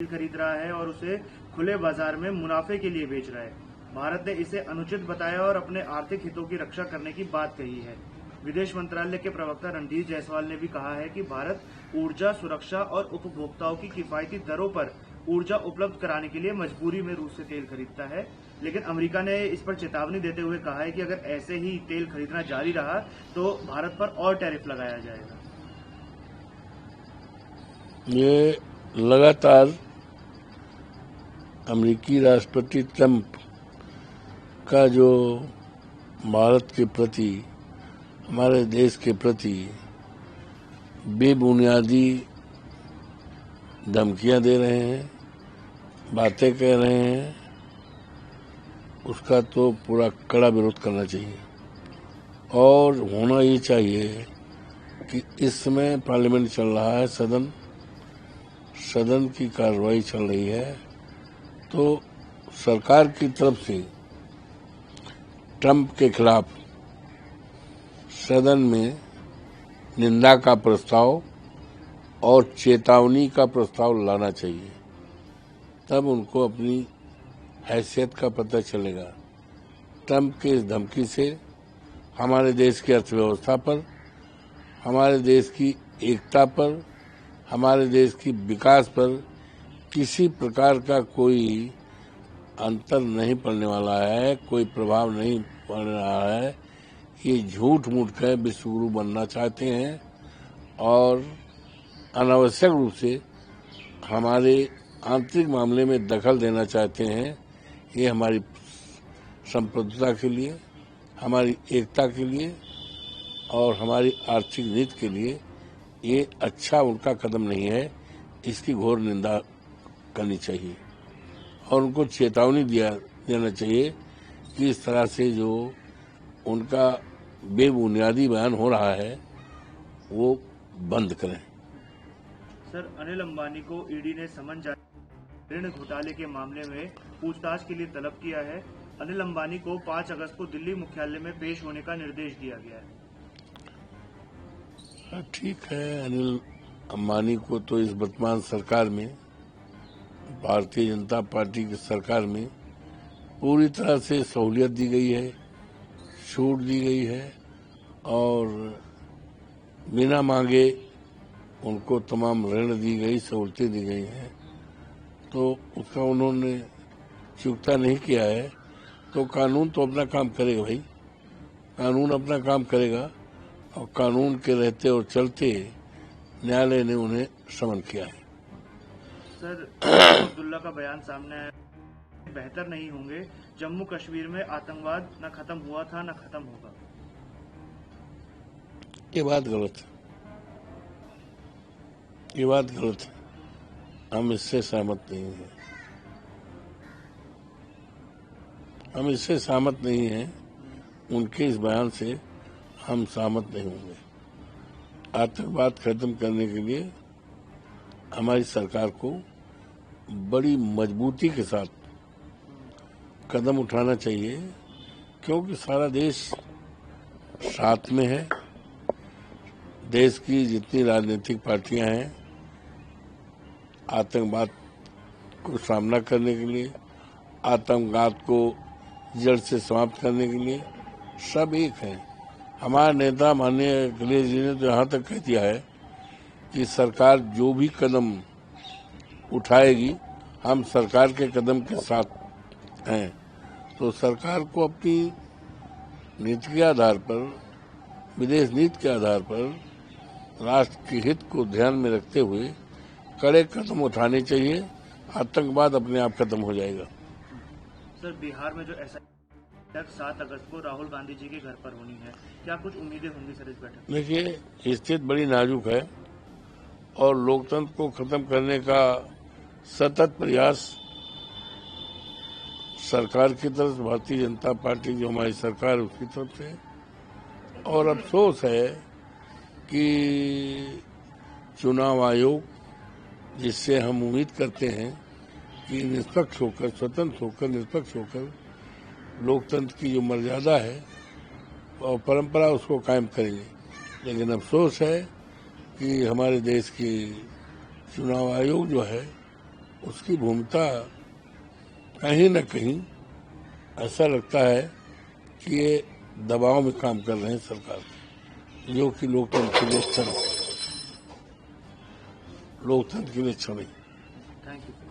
खरीद रहा है और उसे खुले बाजार में मुनाफे के लिए बेच रहा है। भारत ने इसे अनुचित बताया और अपने आर्थिक हितों की रक्षा करने की बात कही है। विदेश मंत्रालय के प्रवक्ता रणधीर जायसवाल ने भी कहा है कि भारत ऊर्जा सुरक्षा और उपभोक्ताओं की किफायती दरों पर ऊर्जा उपलब्ध कराने के लिए मजबूरी में रूस से तेल खरीदता है, लेकिन अमेरिका ने इस पर चेतावनी देते हुए कहा है कि अगर ऐसे ही तेल खरीदना जारी रहा तो भारत पर और टैरिफ लगाया जाएगा। ये लगातार अमेरिकी राष्ट्रपति ट्रंप का जो भारत के प्रति, हमारे देश के प्रति बेबुनियादी धमकियां दे रहे हैं, बातें कह रहे हैं, उसका तो पूरा कड़ा विरोध करना चाहिए। और होना ये चाहिए कि इस समय पार्लियामेंट चल रहा है, सदन की कार्रवाई चल रही है, तो सरकार की तरफ से ट्रंप के खिलाफ सदन में निंदा का प्रस्ताव और चेतावनी का प्रस्ताव लाना चाहिए, तब उनको अपनी हैसियत का पता चलेगा। ट्रंप की इस धमकी से हमारे देश की अर्थव्यवस्था पर, हमारे देश की एकता पर, हमारे देश की विकास पर किसी प्रकार का कोई अंतर नहीं पड़ने वाला है, कोई प्रभाव नहीं पड़ रहा है। ये झूठ मूठ कर विश्वगुरु बनना चाहते हैं और अनावश्यक रूप से हमारे आंतरिक मामले में दखल देना चाहते हैं। ये हमारी संप्रभुता के लिए, हमारी एकता के लिए और हमारी आर्थिक नीति के लिए ये अच्छा उनका कदम नहीं है। इसकी घोर निंदा करनी चाहिए और उनको चेतावनी देना चाहिए कि इस तरह से जो उनका बेबुनियादी बयान हो रहा है वो बंद करें। सर, अनिल अंबानी को ईडी ने समन जारी ऋण घोटाले के मामले में पूछताछ के लिए तलब किया है। अनिल अंबानी को 5 अगस्त को दिल्ली मुख्यालय में पेश होने का निर्देश दिया गया है। ठीक है, अनिल अंबानी को तो इस वर्तमान सरकार में, भारतीय जनता पार्टी की सरकार में पूरी तरह से सहूलियत दी गई है, छूट दी गई है और बिना मांगे उनको तमाम ऋण दी गई, सहूलतें दी गई हैं। तो उसका उन्होंने चुकता नहीं किया है, तो कानून तो अपना काम करेगा भाई, कानून अपना काम करेगा और कानून के रहते और चलते न्यायालय ने उन्हें समन किया है। सर, अब्दुल्ला का बयान सामने आया, बेहतर नहीं होंगे, जम्मू कश्मीर में आतंकवाद न खत्म हुआ था न खत्म होगा। ये बात गलत है, ये बात गलत है, हम इससे सहमत नहीं हैं, हम इससे सहमत नहीं हैं। उनके इस बयान से हम सहमत नहीं होंगे। आतंकवाद खत्म करने के लिए हमारी सरकार को बड़ी मजबूती के साथ कदम उठाना चाहिए, क्योंकि सारा देश साथ में है। देश की जितनी राजनीतिक पार्टियां हैं, आतंकवाद को सामना करने के लिए, आतंकवाद को जड़ से समाप्त करने के लिए सब एक हैं। हमारे नेता माननीय अखिलेश जी ने तो यहाँ तक कह दिया है कि सरकार जो भी कदम उठाएगी हम सरकार के कदम के साथ हैं। तो सरकार को अपनी नीति के आधार पर, विदेश नीति के आधार पर राष्ट्र के हित को ध्यान में रखते हुए कड़े कदम उठाने चाहिए। आतंकवाद अपने आप खत्म हो जाएगा। सर, बिहार में जो ऐसा 7 अगस्त को राहुल गांधी जी के घर पर होनी है, क्या कुछ उम्मीदें होंगी सर इस बैठक? देखिए, स्थिति बड़ी नाजुक है और लोकतंत्र को खत्म करने का सतत प्रयास सरकार की तरफ से, भारतीय जनता पार्टी जो हमारी सरकार है उसकी तरफ से। और अफसोस है कि चुनाव आयोग, जिससे हम उम्मीद करते हैं कि निष्पक्ष होकर, स्वतंत्र होकर, निष्पक्ष होकर लोकतंत्र की जो मर्यादा है और परंपरा उसको कायम करेंगे, लेकिन अफसोस है कि हमारे देश की चुनाव आयोग जो है उसकी भूमिका कहीं न कहीं ऐसा लगता है कि ये दबाव में काम कर रहे हैं सरकार, जो कि लोकतंत्र के लिए अच्छा नहीं। Thank you.